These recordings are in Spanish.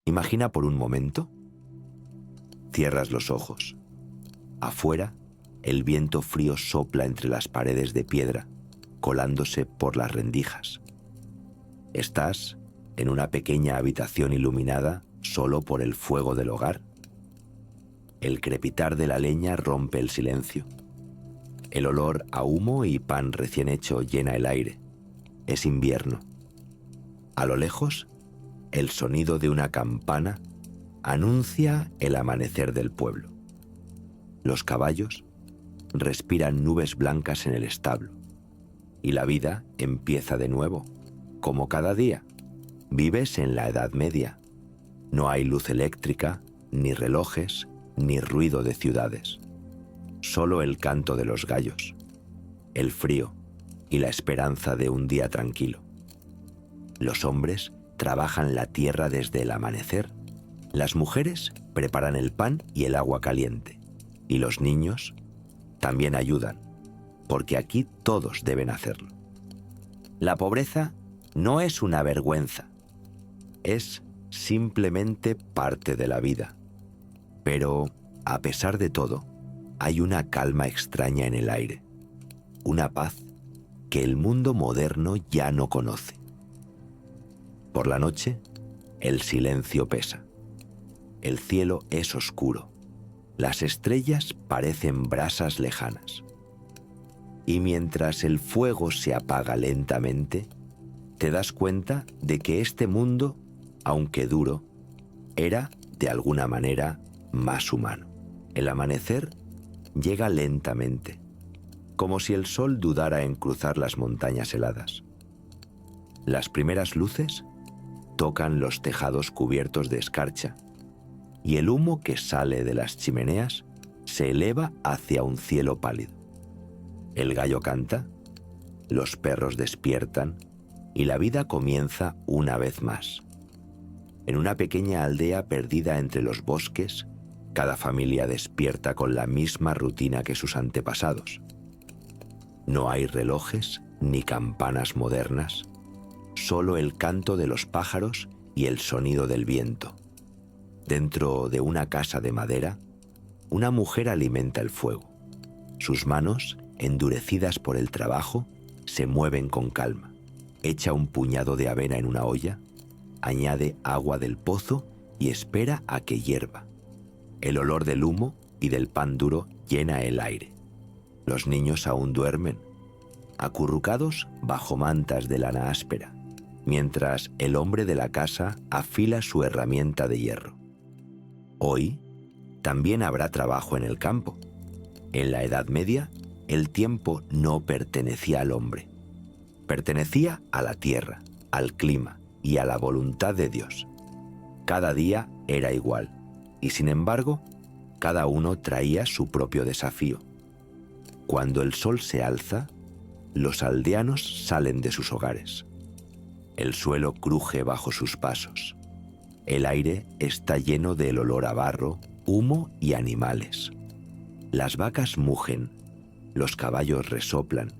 Imagina por un momento. Cierras los ojos. Afuera, el viento frío sopla entre las paredes de piedra, colándose por las rendijas. Estás en una pequeña habitación iluminada solo por el fuego del hogar. El crepitar de la leña rompe el silencio. El olor a humo y pan recién hecho llena el aire. Es invierno. A lo lejos, el sonido de una campana anuncia el amanecer del pueblo. Los caballos respiran nubes blancas en el establo y la vida empieza de nuevo, como cada día. Vives en la Edad Media. No hay luz eléctrica, ni relojes, ni ruido de ciudades. Solo el canto de los gallos, el frío y la esperanza de un día tranquilo. Los hombres trabajan la tierra desde el amanecer. Las mujeres preparan el pan y el agua caliente. Y los niños también ayudan, porque aquí todos deben hacerlo. La pobreza no es una vergüenza, es simplemente parte de la vida. Pero, a pesar de todo, hay una calma extraña en el aire, una paz que el mundo moderno ya no conoce. Por la noche, el silencio pesa. El cielo es oscuro. Las estrellas parecen brasas lejanas. Y mientras el fuego se apaga lentamente, te das cuenta de que este mundo, aunque duro, era, de alguna manera, más humano. El amanecer llega lentamente, como si el sol dudara en cruzar las montañas heladas. Las primeras luces tocan los tejados cubiertos de escarcha, y el humo que sale de las chimeneas se eleva hacia un cielo pálido. El gallo canta, los perros despiertan y la vida comienza una vez más. En una pequeña aldea perdida entre los bosques, cada familia despierta con la misma rutina que sus antepasados. No hay relojes ni campanas modernas, solo el canto de los pájaros y el sonido del viento. Dentro de una casa de madera, una mujer alimenta el fuego. Sus manos, endurecidas por el trabajo, se mueven con calma. Echa un puñado de avena en una olla, añade agua del pozo y espera a que hierva. El olor del humo y del pan duro llena el aire. Los niños aún duermen, acurrucados bajo mantas de lana áspera, mientras el hombre de la casa afila su herramienta de hierro. Hoy también habrá trabajo en el campo. En la Edad Media, el tiempo no pertenecía al hombre. Pertenecía a la tierra, al clima y a la voluntad de Dios. Cada día era igual, y sin embargo, cada uno traía su propio desafío. Cuando el sol se alza, los aldeanos salen de sus hogares. El suelo cruje bajo sus pasos. El aire está lleno del olor a barro, humo y animales. Las vacas mugen, los caballos resoplan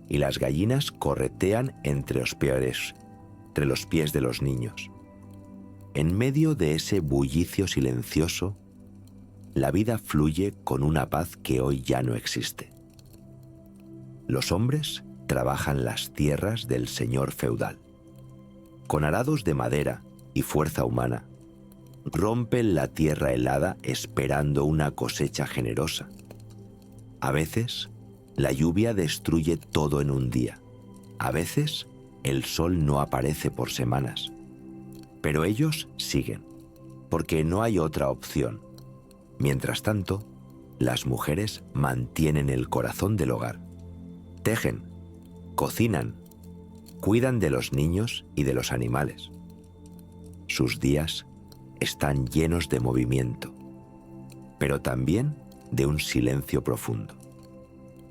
y las gallinas corretean entre los pies de los niños. En medio de ese bullicio silencioso, la vida fluye con una paz que hoy ya no existe. Los hombres trabajan las tierras del señor feudal. Con arados de madera y fuerza humana, rompen la tierra helada esperando una cosecha generosa. A veces, la lluvia destruye todo en un día. A veces, el sol no aparece por semanas. Pero ellos siguen, porque no hay otra opción. Mientras tanto, las mujeres mantienen el corazón del hogar. Tejen, cocinan, cuidan de los niños y de los animales. Sus días están llenos de movimiento, pero también de un silencio profundo.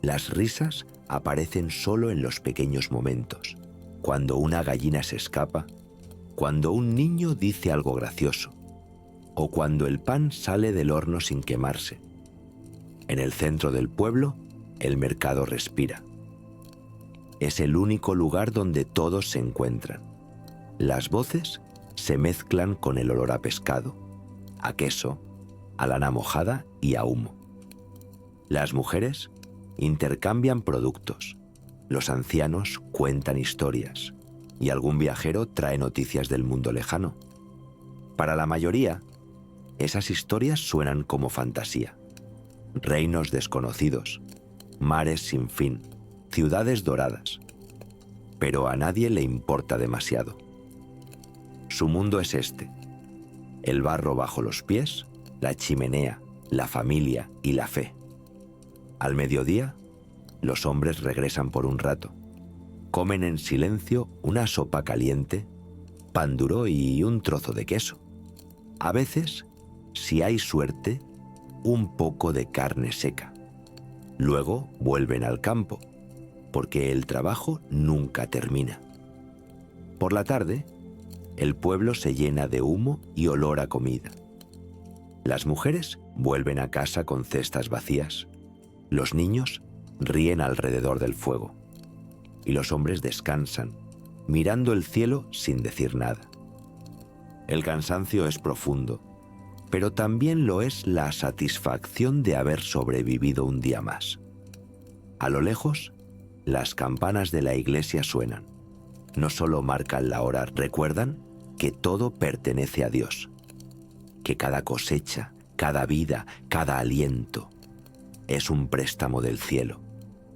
Las risas aparecen solo en los pequeños momentos, cuando una gallina se escapa, cuando un niño dice algo gracioso, o cuando el pan sale del horno sin quemarse. En el centro del pueblo, el mercado respira. Es el único lugar donde todos se encuentran. Las voces se mezclan con el olor a pescado, a queso, a lana mojada y a humo. Las mujeres intercambian productos, los ancianos cuentan historias y algún viajero trae noticias del mundo lejano. Para la mayoría, esas historias suenan como fantasía. Reinos desconocidos, mares sin fin, ciudades doradas. Pero a nadie le importa demasiado. Su mundo es este: el barro bajo los pies, la chimenea, la familia y la fe. Al mediodía, los hombres regresan por un rato. Comen en silencio una sopa caliente, pan duro y un trozo de queso. A veces, si hay suerte, un poco de carne seca. Luego vuelven al campo, porque el trabajo nunca termina. Por la tarde, el pueblo se llena de humo y olor a comida. Las mujeres vuelven a casa con cestas vacías. Los niños ríen alrededor del fuego. Y los hombres descansan, mirando el cielo sin decir nada. El cansancio es profundo, pero también lo es la satisfacción de haber sobrevivido un día más. A lo lejos, las campanas de la iglesia suenan. No solo marcan la hora, recuerdan que todo pertenece a Dios, que cada cosecha, cada vida, cada aliento es un préstamo del cielo.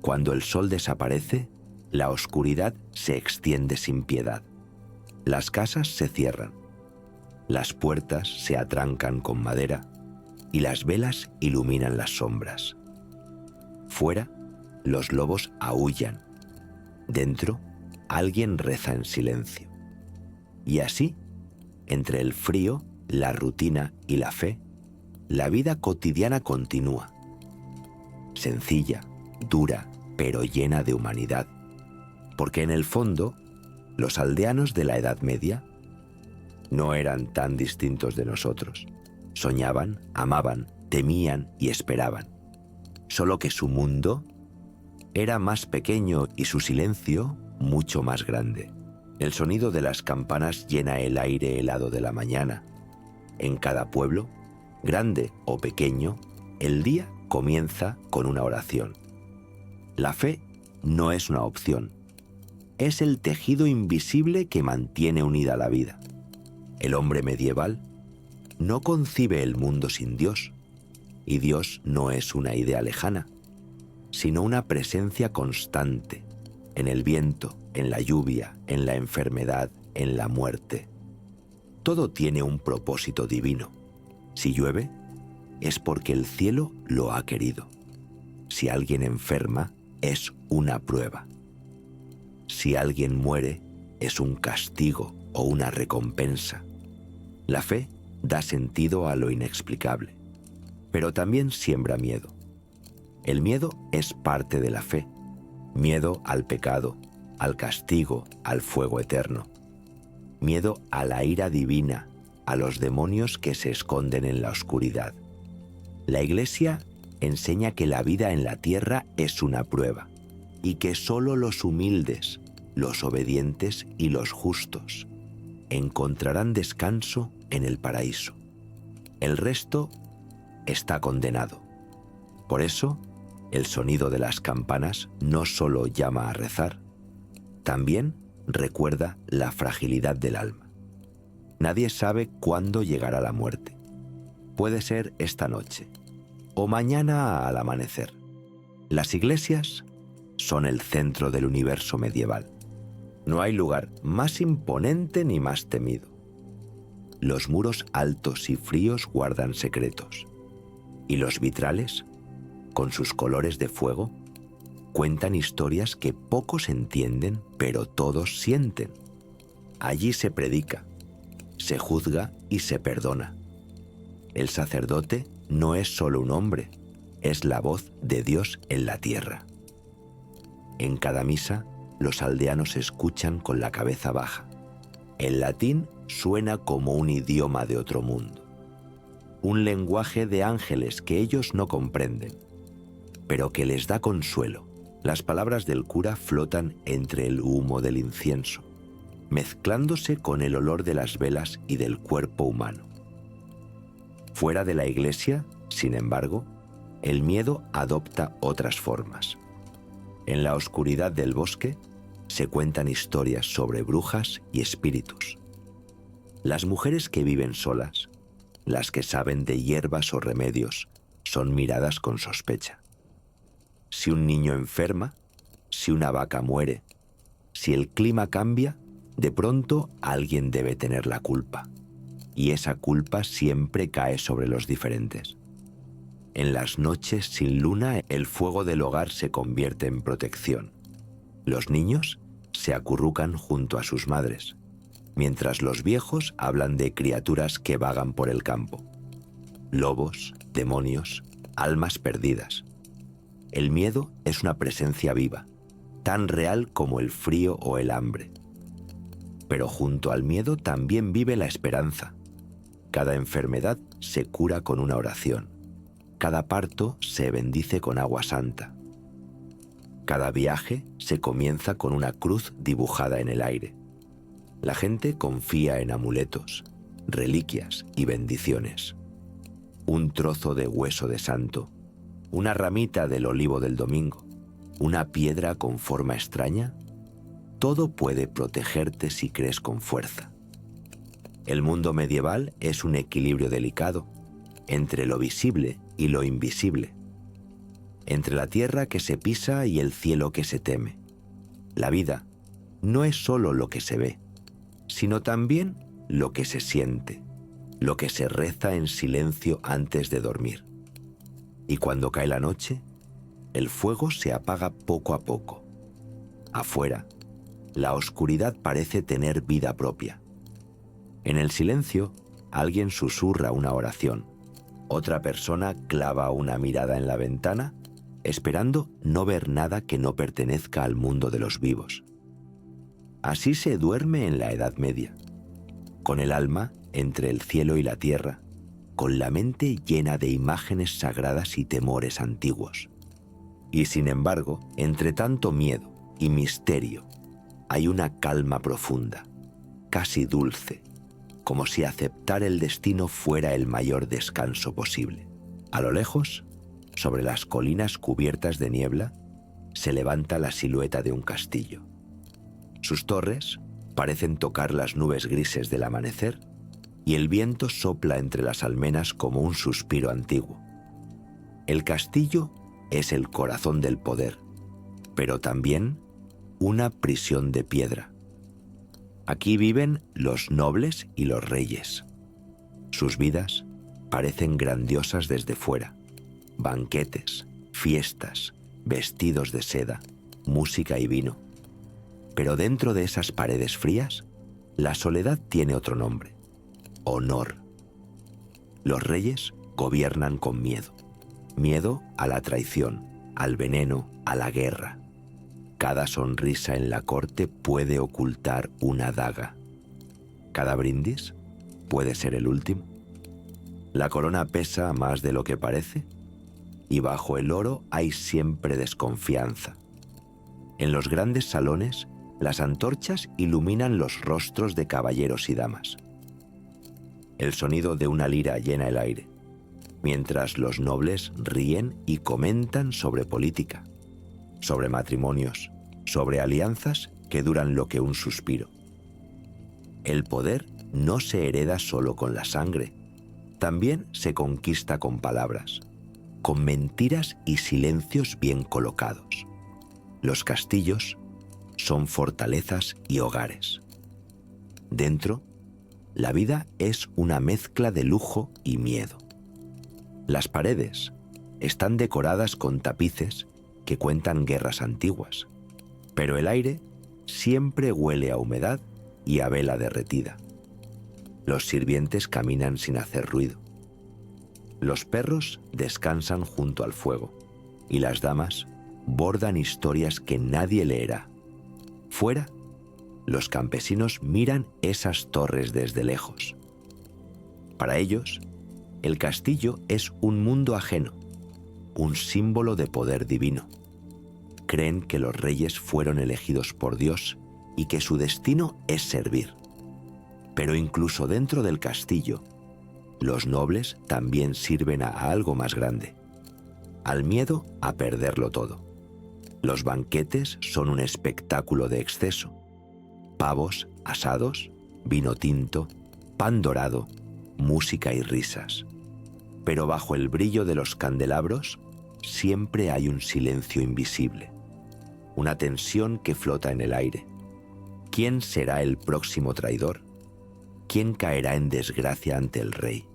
Cuando el sol desaparece, la oscuridad se extiende sin piedad. Las casas se cierran, las puertas se atrancan con madera y las velas iluminan las sombras. Fuera, los lobos aúllan. Dentro, alguien reza en silencio. Y así, entre el frío, la rutina y la fe, la vida cotidiana continúa. Sencilla, dura, pero llena de humanidad. Porque en el fondo, los aldeanos de la Edad Media no eran tan distintos de nosotros. Soñaban, amaban, temían y esperaban. Solo que su mundo era más pequeño y su silencio mucho más grande. El sonido de las campanas llena el aire helado de la mañana. En cada pueblo, grande o pequeño, el día comienza con una oración. La fe no es una opción. Es el tejido invisible que mantiene unida la vida. El hombre medieval no concibe el mundo sin Dios, y Dios no es una idea lejana, sino una presencia constante, en el viento, en la lluvia, en la enfermedad, en la muerte. Todo tiene un propósito divino. Si llueve, es porque el cielo lo ha querido. Si alguien enferma, es una prueba. Si alguien muere, es un castigo o una recompensa. La fe da sentido a lo inexplicable, pero también siembra miedo. El miedo es parte de la fe. Miedo al pecado, al castigo, al fuego eterno. Miedo a la ira divina, a los demonios que se esconden en la oscuridad. La Iglesia enseña que la vida en la tierra es una prueba y que solo los humildes, los obedientes y los justos encontrarán descanso en el paraíso. El resto está condenado. Por eso, el sonido de las campanas no solo llama a rezar, también recuerda la fragilidad del alma. Nadie sabe cuándo llegará la muerte. Puede ser esta noche o mañana al amanecer. Las iglesias son el centro del universo medieval. No hay lugar más imponente ni más temido. Los muros altos y fríos guardan secretos, y los vitrales, con sus colores de fuego, cuentan historias que pocos entienden, pero todos sienten. Allí se predica, se juzga y se perdona. El sacerdote no es solo un hombre, es la voz de Dios en la tierra. En cada misa, los aldeanos escuchan con la cabeza baja. El latín suena como un idioma de otro mundo, un lenguaje de ángeles que ellos no comprenden, pero que les da consuelo. Las palabras del cura flotan entre el humo del incienso. mezclándose con el olor de las velas y del cuerpo humano. Fuera de la iglesia, sin embargo, el miedo adopta otras formas. En la oscuridad del bosque se cuentan historias sobre brujas y espíritus. Las mujeres que viven solas, las que saben de hierbas o remedios, son miradas con sospecha. Si un niño enferma, si una vaca muere, si el clima cambia, de pronto alguien debe tener la culpa. Y esa culpa siempre cae sobre los diferentes. En las noches sin luna, el fuego del hogar se convierte en protección. Los niños se acurrucan junto a sus madres, mientras los viejos hablan de criaturas que vagan por el campo. Lobos, demonios, almas perdidas. El miedo es una presencia viva, tan real como el frío o el hambre. Pero junto al miedo también vive la esperanza. Cada enfermedad se cura con una oración. Cada parto se bendice con agua santa. Cada viaje se comienza con una cruz dibujada en el aire. La gente confía en amuletos, reliquias y bendiciones. Un trozo de hueso de santo, una ramita del olivo del domingo, una piedra con forma extraña, todo puede protegerte si crees con fuerza. El mundo medieval es un equilibrio delicado entre lo visible y lo invisible, entre la tierra que se pisa y el cielo que se teme. La vida no es solo lo que se ve, sino también lo que se siente, lo que se reza en silencio antes de dormir. Y cuando cae la noche, el fuego se apaga poco a poco. Afuera, la oscuridad parece tener vida propia. En el silencio, alguien susurra una oración. Otra persona clava una mirada en la ventana, esperando no ver nada que no pertenezca al mundo de los vivos. Así se duerme en la Edad Media, con el alma entre el cielo y la tierra, con la mente llena de imágenes sagradas y temores antiguos. Y sin embargo, entre tanto miedo y misterio, hay una calma profunda, casi dulce, como si aceptar el destino fuera el mayor descanso posible. A lo lejos, sobre las colinas cubiertas de niebla, se levanta la silueta de un castillo. Sus torres parecen tocar las nubes grises del amanecer y el viento sopla entre las almenas como un suspiro antiguo. El castillo es el corazón del poder, pero también una prisión de piedra. Aquí viven los nobles y los reyes. Sus vidas parecen grandiosas desde fuera. Banquetes, fiestas, vestidos de seda, música y vino. Pero dentro de esas paredes frías, la soledad tiene otro nombre: honor. Los reyes gobiernan con miedo. Miedo a la traición, al veneno, a la guerra. Cada sonrisa en la corte puede ocultar una daga. Cada brindis puede ser el último. La corona pesa más de lo que parece, y bajo el oro hay siempre desconfianza. En los grandes salones, las antorchas iluminan los rostros de caballeros y damas. El sonido de una lira llena el aire, mientras los nobles ríen y comentan sobre política, sobre matrimonios, sobre alianzas que duran lo que un suspiro. El poder no se hereda solo con la sangre, también se conquista con palabras, con mentiras y silencios bien colocados. Los castillos son fortalezas y hogares. Dentro, la vida es una mezcla de lujo y miedo. Las paredes están decoradas con tapices que cuentan guerras antiguas, pero el aire siempre huele a humedad y a vela derretida. Los sirvientes caminan sin hacer ruido. Los perros descansan junto al fuego y las damas bordan historias que nadie leerá. Fuera, los campesinos miran esas torres desde lejos. Para ellos, el castillo es un mundo ajeno, un símbolo de poder divino. Creen que los reyes fueron elegidos por Dios y que su destino es servir. Pero incluso dentro del castillo, los nobles también sirven a algo más grande, al miedo a perderlo todo. Los banquetes son un espectáculo de exceso. Pavos asados, vino tinto, pan dorado, música y risas. Pero bajo el brillo de los candelabros siempre hay un silencio invisible, una tensión que flota en el aire. ¿Quién será el próximo traidor? ¿Quién caerá en desgracia ante el rey?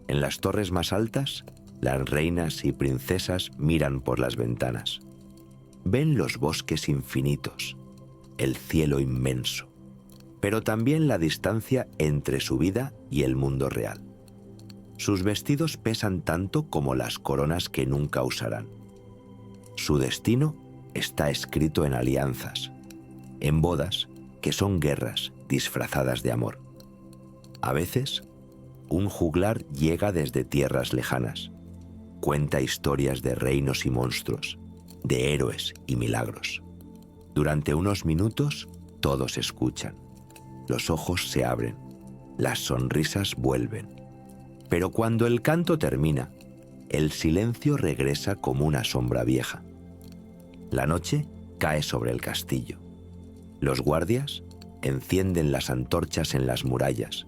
En las torres más altas, las reinas y princesas miran por las ventanas. Ven los bosques infinitos, el cielo inmenso, pero también la distancia entre su vida y el mundo real. Sus vestidos pesan tanto como las coronas que nunca usarán. Su destino está escrito en alianzas, en bodas que son guerras disfrazadas de amor. A veces, un juglar llega desde tierras lejanas, cuenta historias de reinos y monstruos, de héroes y milagros. Durante unos minutos, todos escuchan. Los ojos se abren, las sonrisas vuelven. Pero cuando el canto termina, el silencio regresa como una sombra vieja. La noche cae sobre el castillo. Los guardias encienden las antorchas en las murallas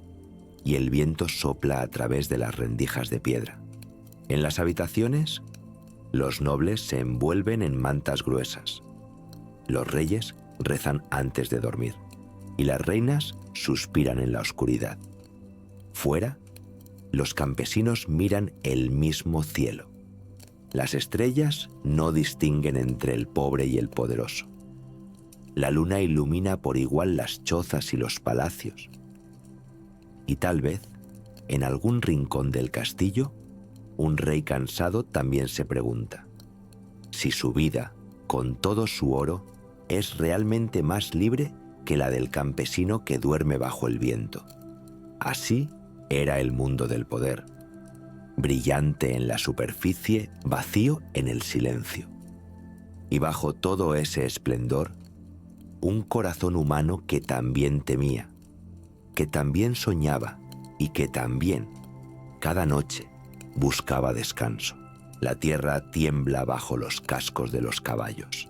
y el viento sopla a través de las rendijas de piedra. En las habitaciones, los nobles se envuelven en mantas gruesas. Los reyes rezan antes de dormir y las reinas suspiran en la oscuridad. Fuera, los campesinos miran el mismo cielo. Las estrellas no distinguen entre el pobre y el poderoso. La luna ilumina por igual las chozas y los palacios. Y tal vez, en algún rincón del castillo, un rey cansado también se pregunta si su vida, con todo su oro, es realmente más libre que la del campesino que duerme bajo el viento. Así era el mundo del poder, brillante en la superficie, vacío en el silencio. Y bajo todo ese esplendor, un corazón humano que también temía, que también soñaba y que también, cada noche, buscaba descanso. La tierra tiembla bajo los cascos de los caballos.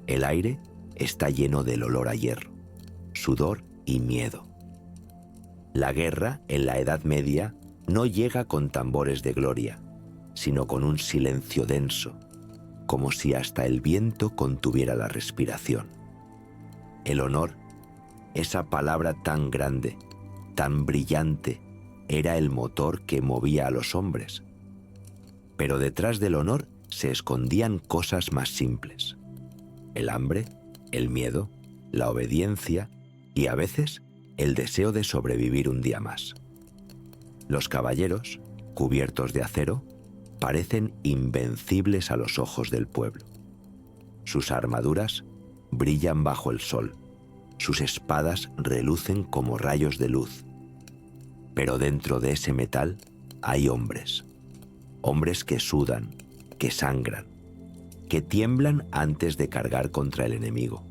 El aire está lleno del olor a hierro, sudor y miedo. La guerra, en la Edad Media, no llega con tambores de gloria, sino con un silencio denso, como si hasta el viento contuviera la respiración. El honor, esa palabra tan grande, tan brillante, era el motor que movía a los hombres. Pero detrás del honor se escondían cosas más simples: el hambre, el miedo, la obediencia y a veces el deseo de sobrevivir un día más. Los caballeros, cubiertos de acero, parecen invencibles a los ojos del pueblo. Sus armaduras brillan bajo el sol, sus espadas relucen como rayos de luz. Pero dentro de ese metal hay hombres, hombres que sudan, que sangran, que tiemblan antes de cargar contra el enemigo.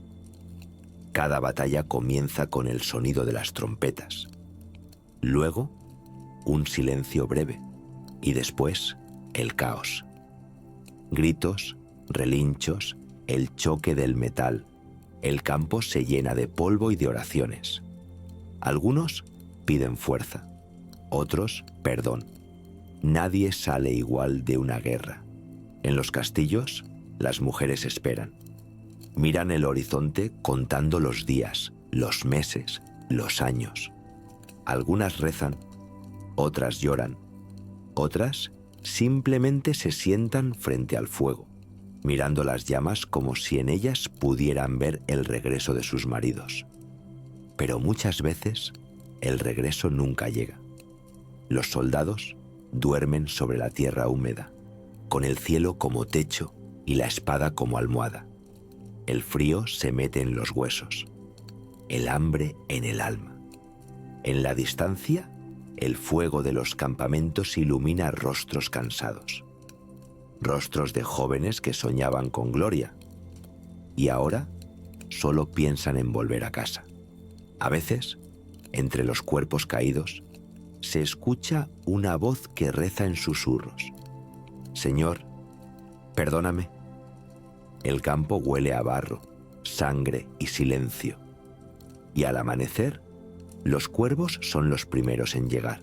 Cada batalla comienza con el sonido de las trompetas. Luego, un silencio breve y después el caos. Gritos, relinchos, el choque del metal. El campo se llena de polvo y de oraciones. Algunos piden fuerza, otros perdón. Nadie sale igual de una guerra. En los castillos, las mujeres esperan. Miran el horizonte contando los días, los meses, los años. Algunas rezan, otras lloran, otras simplemente se sientan frente al fuego, mirando las llamas como si en ellas pudieran ver el regreso de sus maridos. Pero muchas veces el regreso nunca llega. Los soldados duermen sobre la tierra húmeda, con el cielo como techo y la espada como almohada. El frío se mete en los huesos, el hambre en el alma. En la distancia, el fuego de los campamentos ilumina rostros cansados, rostros de jóvenes que soñaban con gloria. Y ahora, solo piensan en volver a casa. A veces, entre los cuerpos caídos, se escucha una voz que reza en susurros: «Señor, perdóname». El campo huele a barro, sangre y silencio. Y al amanecer, los cuervos son los primeros en llegar.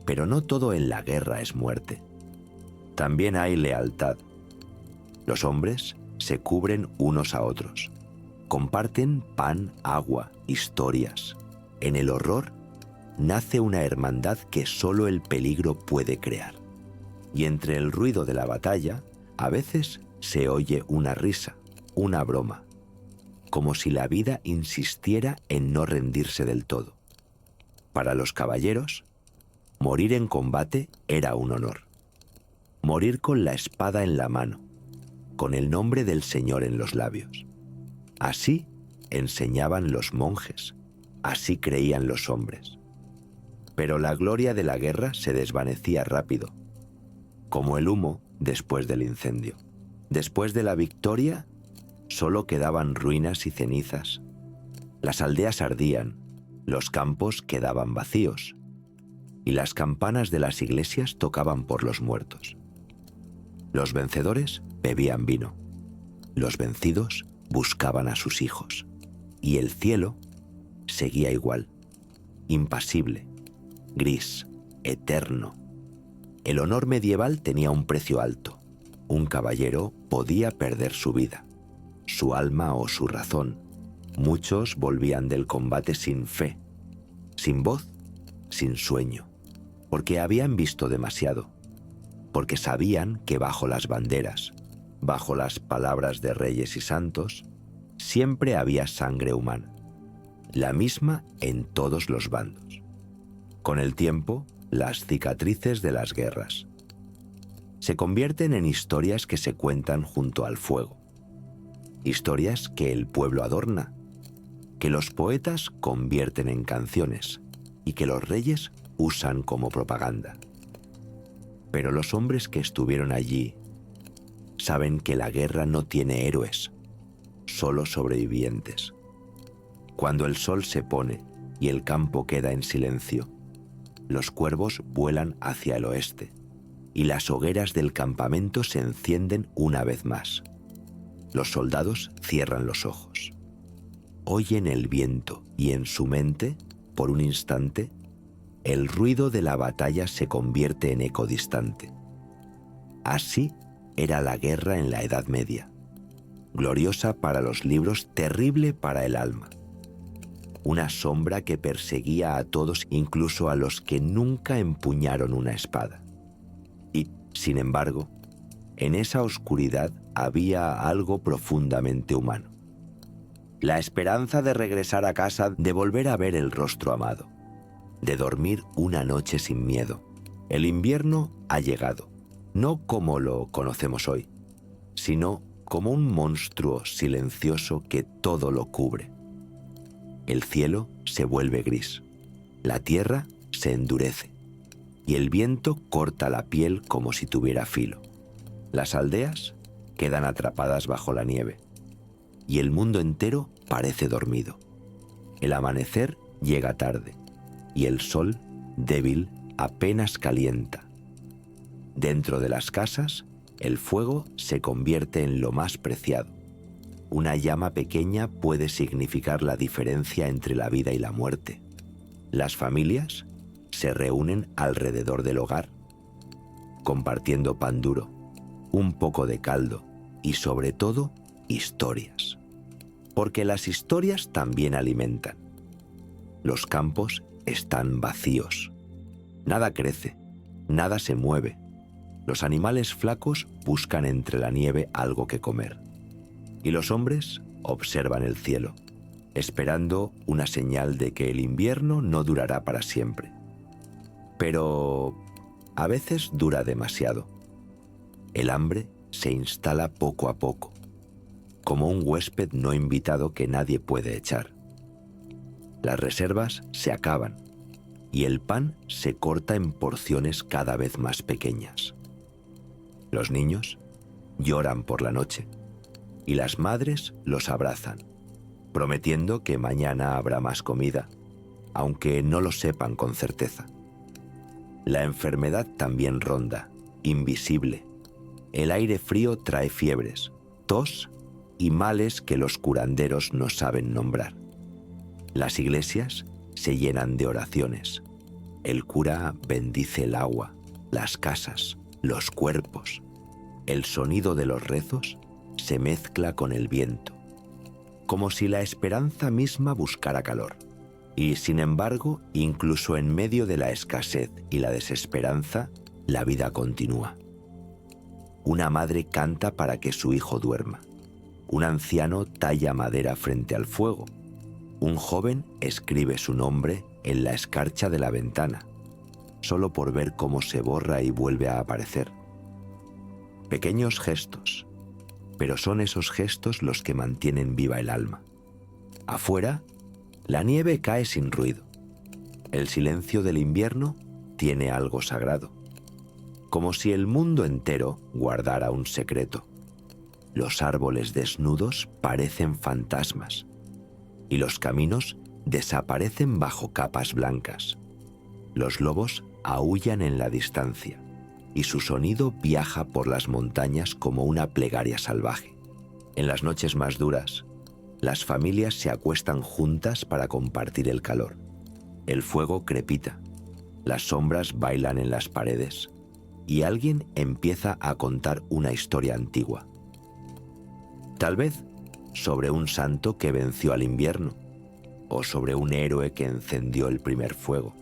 Pero no todo en la guerra es muerte. También hay lealtad. Los hombres se cubren unos a otros. Comparten pan, agua, historias. En el horror nace una hermandad que solo el peligro puede crear. Y entre el ruido de la batalla, a veces se oye una risa, una broma, como si la vida insistiera en no rendirse del todo. Para los caballeros, morir en combate era un honor. Morir con la espada en la mano, con el nombre del Señor en los labios. Así enseñaban los monjes, así creían los hombres. Pero la gloria de la guerra se desvanecía rápido, como el humo después del incendio. Después de la victoria, solo quedaban ruinas y cenizas. Las aldeas ardían, los campos quedaban vacíos, y las campanas de las iglesias tocaban por los muertos. Los vencedores bebían vino, los vencidos buscaban a sus hijos, y el cielo seguía igual, impasible, gris, eterno. El honor medieval tenía un precio alto. Un caballero podía perder su vida, su alma o su razón. Muchos volvían del combate sin fe, sin voz, sin sueño, porque habían visto demasiado, porque sabían que bajo las banderas, bajo las palabras de reyes y santos, siempre había sangre humana, la misma en todos los bandos. Con el tiempo, las cicatrices de las guerras se convierten en historias que se cuentan junto al fuego, historias que el pueblo adorna, que los poetas convierten en canciones y que los reyes usan como propaganda. Pero los hombres que estuvieron allí saben que la guerra no tiene héroes, solo sobrevivientes. Cuando el sol se pone y el campo queda en silencio, los cuervos vuelan hacia el oeste y las hogueras del campamento se encienden una vez más. Los soldados cierran los ojos. Oyen el viento y en su mente, por un instante, el ruido de la batalla se convierte en eco distante. Así era la guerra en la Edad Media, gloriosa para los libros, terrible para el alma. Una sombra que perseguía a todos, incluso a los que nunca empuñaron una espada. Y, sin embargo, en esa oscuridad había algo profundamente humano. La esperanza de regresar a casa, de volver a ver el rostro amado, de dormir una noche sin miedo. El invierno ha llegado, no como lo conocemos hoy, sino como un monstruo silencioso que todo lo cubre. El cielo se vuelve gris, la tierra se endurece y el viento corta la piel como si tuviera filo. Las aldeas quedan atrapadas bajo la nieve y el mundo entero parece dormido. El amanecer llega tarde y el sol, débil, apenas calienta. Dentro de las casas, el fuego se convierte en lo más preciado. Una llama pequeña puede significar la diferencia entre la vida y la muerte. Las familias se reúnen alrededor del hogar, compartiendo pan duro, un poco de caldo y, sobre todo, historias. Porque las historias también alimentan. Los campos están vacíos. Nada crece, nada se mueve. Los animales flacos buscan entre la nieve algo que comer. Y los hombres observan el cielo, esperando una señal de que el invierno no durará para siempre. Pero a veces dura demasiado. El hambre se instala poco a poco, como un huésped no invitado que nadie puede echar. Las reservas se acaban y el pan se corta en porciones cada vez más pequeñas. Los niños lloran por la noche y las madres los abrazan, prometiendo que mañana habrá más comida, aunque no lo sepan con certeza. La enfermedad también ronda, invisible. El aire frío trae fiebres, tos y males que los curanderos no saben nombrar. Las iglesias se llenan de oraciones. El cura bendice el agua, las casas, los cuerpos. El sonido de los rezos se mezcla con el viento, como si la esperanza misma buscara calor. Y sin embargo, incluso en medio de la escasez y la desesperanza, la vida continúa. Una madre canta para que su hijo duerma. Un anciano talla madera frente al fuego. Un joven escribe su nombre en la escarcha de la ventana, solo por ver cómo se borra y vuelve a aparecer. Pequeños gestos, pero son esos gestos los que mantienen viva el alma. Afuera, la nieve cae sin ruido. El silencio del invierno tiene algo sagrado, como si el mundo entero guardara un secreto. Los árboles desnudos parecen fantasmas y los caminos desaparecen bajo capas blancas. Los lobos aúllan en la distancia y su sonido viaja por las montañas como una plegaria salvaje. En las noches más duras, las familias se acuestan juntas para compartir el calor. El fuego crepita, las sombras bailan en las paredes y alguien empieza a contar una historia antigua. Tal vez sobre un santo que venció al invierno o sobre un héroe que encendió el primer fuego.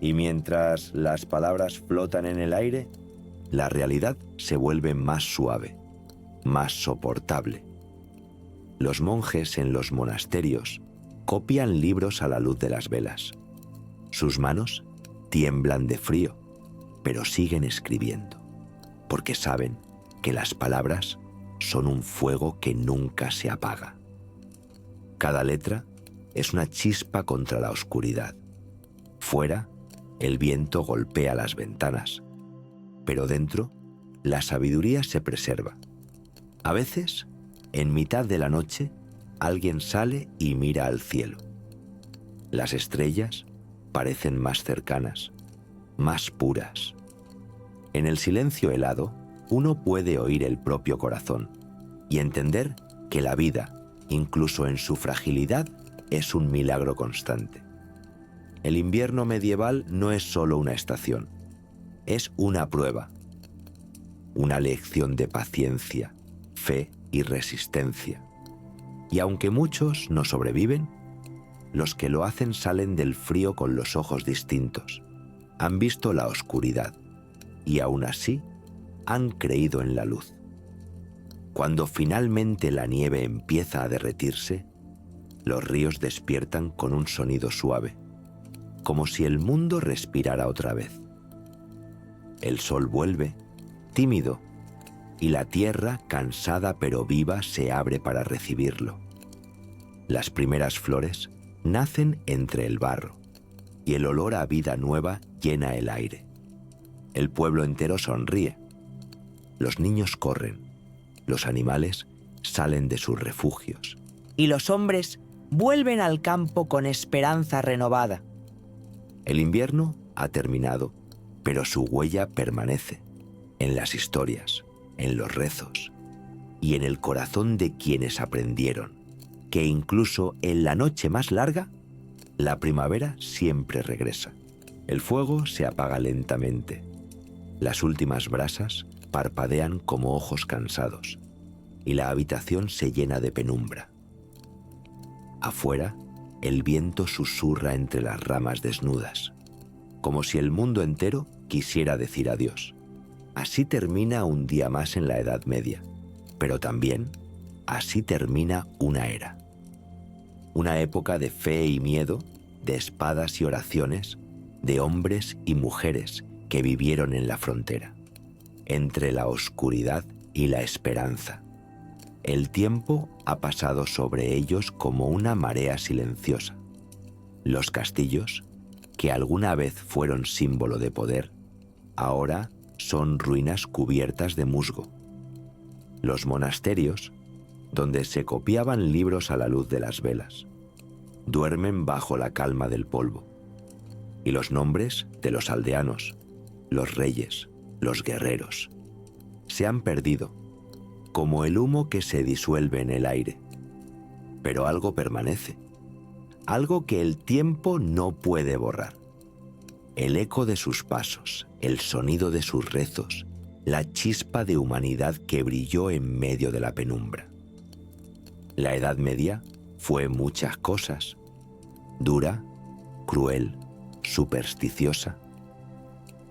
Y mientras las palabras flotan en el aire, la realidad se vuelve más suave, más soportable. Los monjes en los monasterios copian libros a la luz de las velas. Sus manos tiemblan de frío, pero siguen escribiendo, porque saben que las palabras son un fuego que nunca se apaga. Cada letra es una chispa contra la oscuridad. Fuera, el viento golpea las ventanas, pero dentro, la sabiduría se preserva. A veces, en mitad de la noche, alguien sale y mira al cielo. Las estrellas parecen más cercanas, más puras. En el silencio helado, uno puede oír el propio corazón y entender que la vida, incluso en su fragilidad, es un milagro constante. El invierno medieval no es solo una estación, es una prueba, una lección de paciencia, fe y resistencia. Y aunque muchos no sobreviven, los que lo hacen salen del frío con los ojos distintos, han visto la oscuridad y aún así han creído en la luz. Cuando finalmente la nieve empieza a derretirse, los ríos despiertan con un sonido suave, como si el mundo respirara otra vez. El sol vuelve, tímido, y la tierra, cansada pero viva, se abre para recibirlo. Las primeras flores nacen entre el barro, y el olor a vida nueva llena el aire. El pueblo entero sonríe. Los niños corren, los animales salen de sus refugios. Y los hombres vuelven al campo con esperanza renovada. El invierno ha terminado, pero su huella permanece en las historias, en los rezos y en el corazón de quienes aprendieron que incluso en la noche más larga, la primavera siempre regresa. El fuego se apaga lentamente. Las últimas brasas parpadean como ojos cansados y la habitación se llena de penumbra. Afuera, el viento susurra entre las ramas desnudas, como si el mundo entero quisiera decir adiós. Así termina un día más en la Edad Media, pero también así termina una era. Una época de fe y miedo, de espadas y oraciones, de hombres y mujeres que vivieron en la frontera, entre la oscuridad y la esperanza. El tiempo ha pasado sobre ellos como una marea silenciosa. Los castillos, que alguna vez fueron símbolo de poder, ahora son ruinas cubiertas de musgo. Los monasterios, donde se copiaban libros a la luz de las velas. Duermen bajo la calma del polvo. Y los nombres de los aldeanos, los reyes, los guerreros, se han perdido, como el humo que se disuelve en el aire. Pero algo permanece, algo que el tiempo no puede borrar. El eco de sus pasos, el sonido de sus rezos, la chispa de humanidad que brilló en medio de la penumbra. La Edad Media fue muchas cosas: dura, cruel, supersticiosa,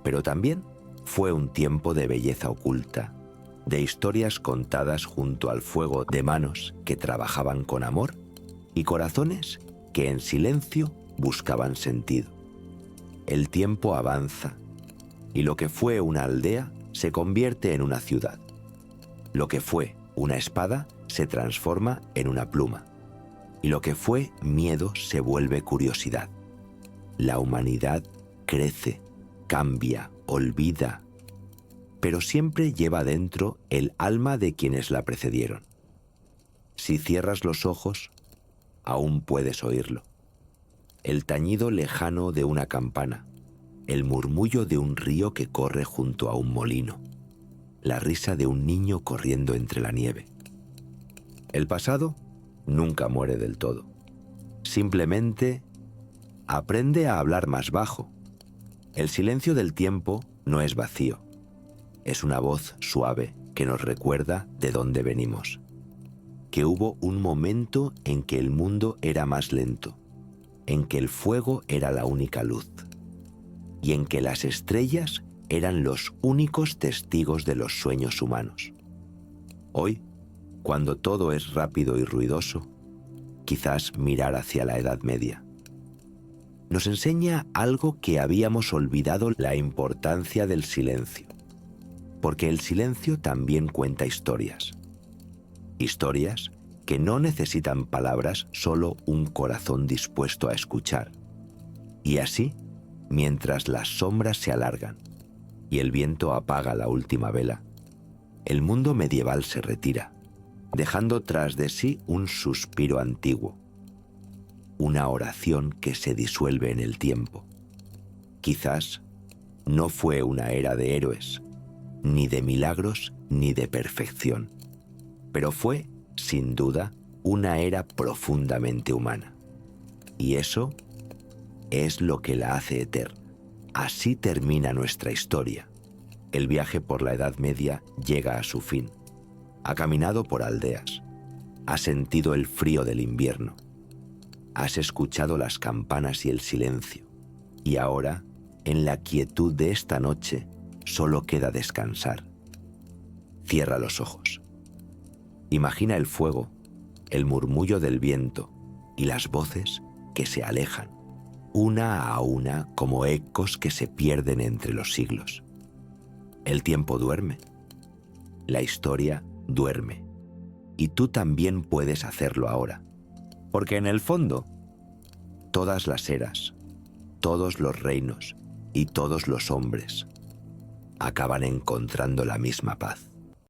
pero también fue un tiempo de belleza oculta, de historias contadas junto al fuego, de manos que trabajaban con amor y corazones que en silencio buscaban sentido. El tiempo avanza y lo que fue una aldea se convierte en una ciudad. Lo que fue una espada se transforma en una pluma y lo que fue miedo se vuelve curiosidad. La humanidad crece, cambia, olvida, pero siempre lleva dentro el alma de quienes la precedieron. Si cierras los ojos, aún puedes oírlo. El tañido lejano de una campana, el murmullo de un río que corre junto a un molino, la risa de un niño corriendo entre la nieve. El pasado nunca muere del todo. Simplemente aprende a hablar más bajo. El silencio del tiempo no es vacío. Es una voz suave que nos recuerda de dónde venimos. Que hubo un momento en que el mundo era más lento, en que el fuego era la única luz, y en que las estrellas eran los únicos testigos de los sueños humanos. Hoy, cuando todo es rápido y ruidoso, quizás mirar hacia la Edad Media nos enseña algo que habíamos olvidado: la importancia del silencio. Porque el silencio también cuenta historias. Historias que no necesitan palabras, solo un corazón dispuesto a escuchar. Y así, mientras las sombras se alargan y el viento apaga la última vela, el mundo medieval se retira, dejando tras de sí un suspiro antiguo, una oración que se disuelve en el tiempo. Quizás no fue una era de héroes, ni de milagros, ni de perfección, pero fue, sin duda, una era profundamente humana. Y eso es lo que la hace eterna. Así termina nuestra historia. El viaje por la Edad Media llega a su fin. Ha caminado por aldeas. Ha sentido el frío del invierno. Has escuchado las campanas y el silencio. Y ahora, en la quietud de esta noche, solo queda descansar. Cierra los ojos. Imagina el fuego, el murmullo del viento y las voces que se alejan, una a una, como ecos que se pierden entre los siglos. El tiempo duerme. La historia duerme. Y tú también puedes hacerlo ahora. Porque en el fondo, todas las eras, todos los reinos y todos los hombres acaban encontrando la misma paz.